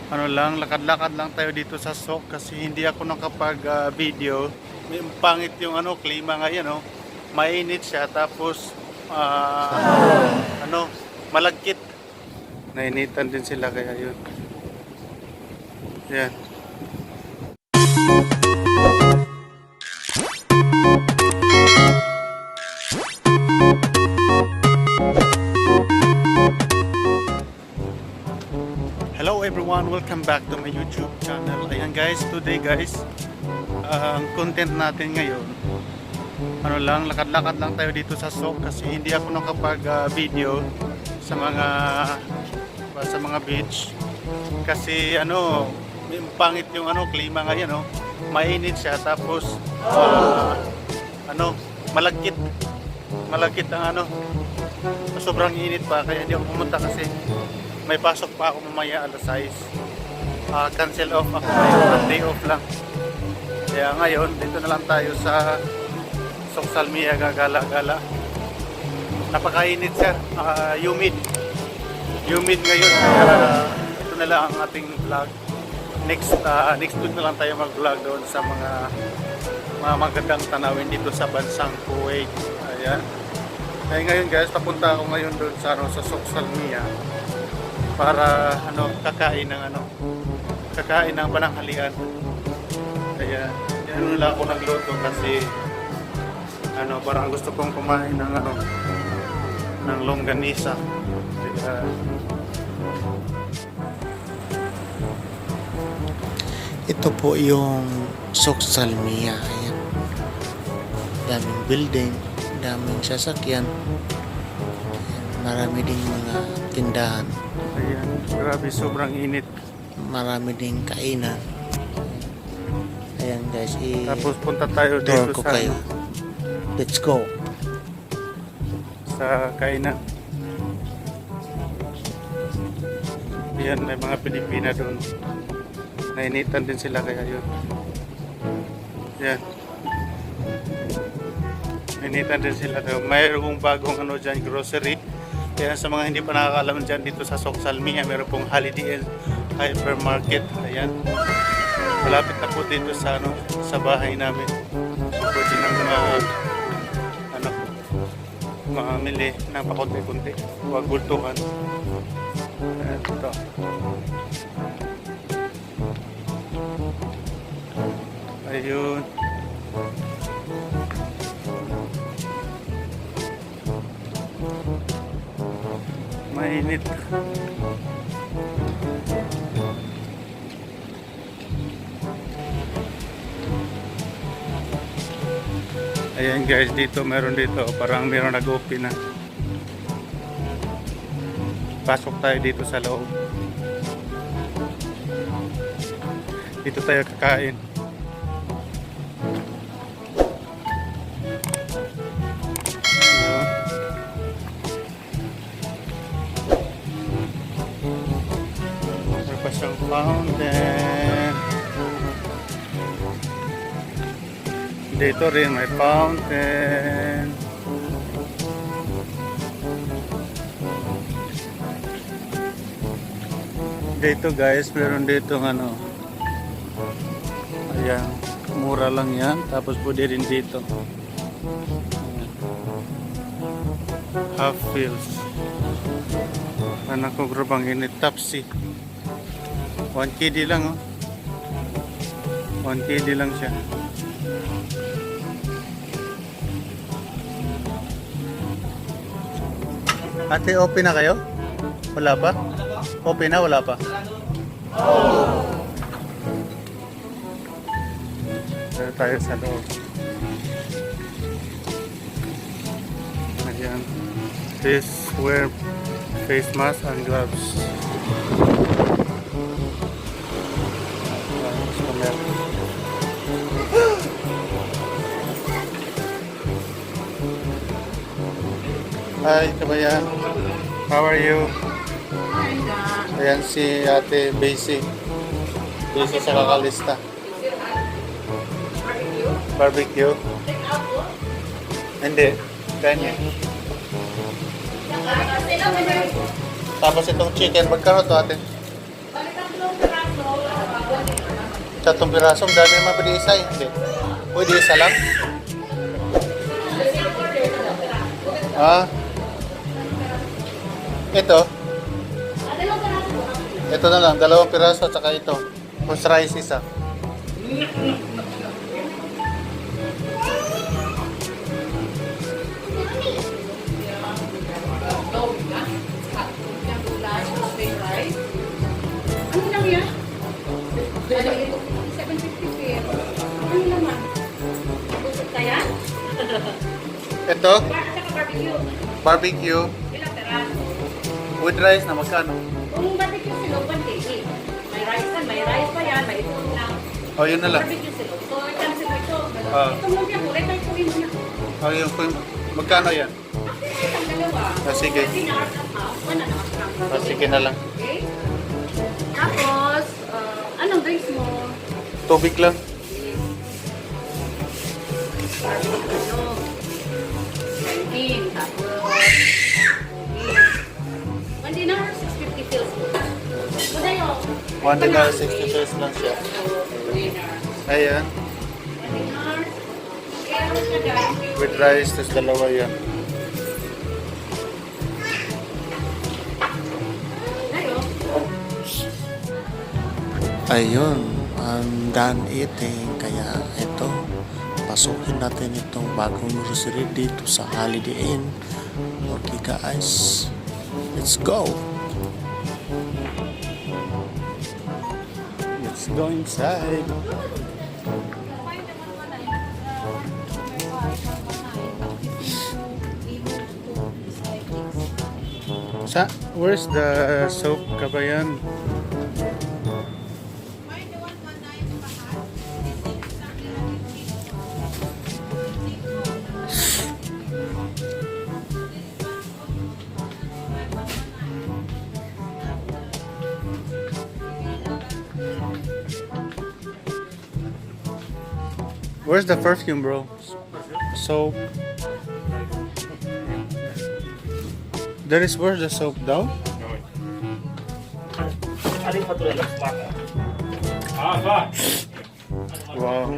Ano lang, lakad-lakad lang tayo dito sa Sok kasi hindi ako nakapag-video. May pangit yung klima ngayon, no. Mainit siya tapos ano, malagkit. Nainitan din sila kaya yun. Yan. Hello everyone, welcome back to my YouTube channel. Ayan guys, today guys, ang content natin ngayon, ano lang, lakad-lakad lang tayo dito sa Sok kasi hindi ako nakapag-video sa mga beach kasi may pangit yung klima ngayon, no. Mainit siya tapos malagkit. Malagkit ang sobrang init pa kaya hindi ako pumunta kasi may pasok pa ako mamaya alas 6. Cancel off ako ngayon, day off lang. Kaya ngayon, dito na lang tayo sa Soksalmiya gagala-gala. Napakainit sir, humid. Humid ngayon. Kaya ito na lang ang ating vlog. Next week na lang tayo mag-vlog doon sa mga magandang tanawin dito sa bansang Kuwait. Ayan. Kaya ngayon guys, papunta ako ngayon doon sa Soksalmiya para kakain ng pananghalian. Kaya yan lang ako nagluto kasi parang gusto kong kumain ng longganisa. Kaya ito po yung Soksalmiya. Ayan. Daming building, daming sasakyan. Marami ding mga tindahan. Ayan, grabe sobrang init. Marami ding kainan. Ayan guys, tapos punta tayo dito sa kayo. Let's go. Sa kainan. Ayan, may mga Pilipina doon. Nainitan din sila kaya yun. Ayan. Nainitan din sila doon. Mayroong bagong dyan, grocery. Kaya sa mga hindi pa nakakaalam dyan dito sa Soksalmiya, meron pong Holiday Hypermarket. Ayan. Malapit na po dito sa bahay namin. Pwede nang mamili ng pakunti-kunti. Huwag bultuhan. Ayan, ito. Ayun. Mainit. Ayan guys, meron dito parang meron nag-open na. Pasok tayo dito sa loob. Dito tayo kakain. Siyang fountain. Dito rin may fountain. Dito guys, meron dito ayan, mura lang yan. Tapos pwede rin dito half fills. Anak ko grabang init. Tapsi 1 KD lang 1 KD lang siya. Ate, open na kayo? Wala pa? Open na, wala pa? Dito tayo sa loob. Ayan. Please wear face mask and gloves. Hi, kabayan. How are you? Ayan si Ate Basic. Basic sa kakalista. Barbecue? Hindi. Ganyan. Tapos itong chicken, magkano to ate? Tatlong piraso, ang dami naman pwede isa eh. Hindi. Pwede isa lang? Ah. Ito. Ito na lang, 2 piraso at saka ito. French rice isa. Ano lang yan? 750 pair. Ano naman? Busog ka yan? Ito, At saka barbecue. barbecue Ilang peraso? with rice na magkano? Kung barbecue silog, 1 kg. May rice yan, may rice pa yan, may ito lang. Oh, yun na lang. Barbecue silog. So, cancel mo ito. Ah. Itong lumpia mo, retry ko rin mo na. Oh, yun. Magkano yan? Itong dalawa. Ah, sige. Dinars at half. 1.5 Ah, sige na lang. Okay? Tapos, anong drinks mo? Tubig lang. Ano? Canteen. Tapos, one dinar, 650 pills. Kudayo. 1 dinar, 60 pesos lang siya. Dinar. Ayan. One dinar. Kaya ano siya guys? With rice, tas dalawa yan. Ayo. Ayun, I'm done eating. Kaya ito, pasukin natin itong bagong grocery dito sa Holiday Inn. Okay guys, let's go! Let's go inside. Where's the soap, Kabayan? Where's the perfume, bro? Soap. Where's the soap down? Wow.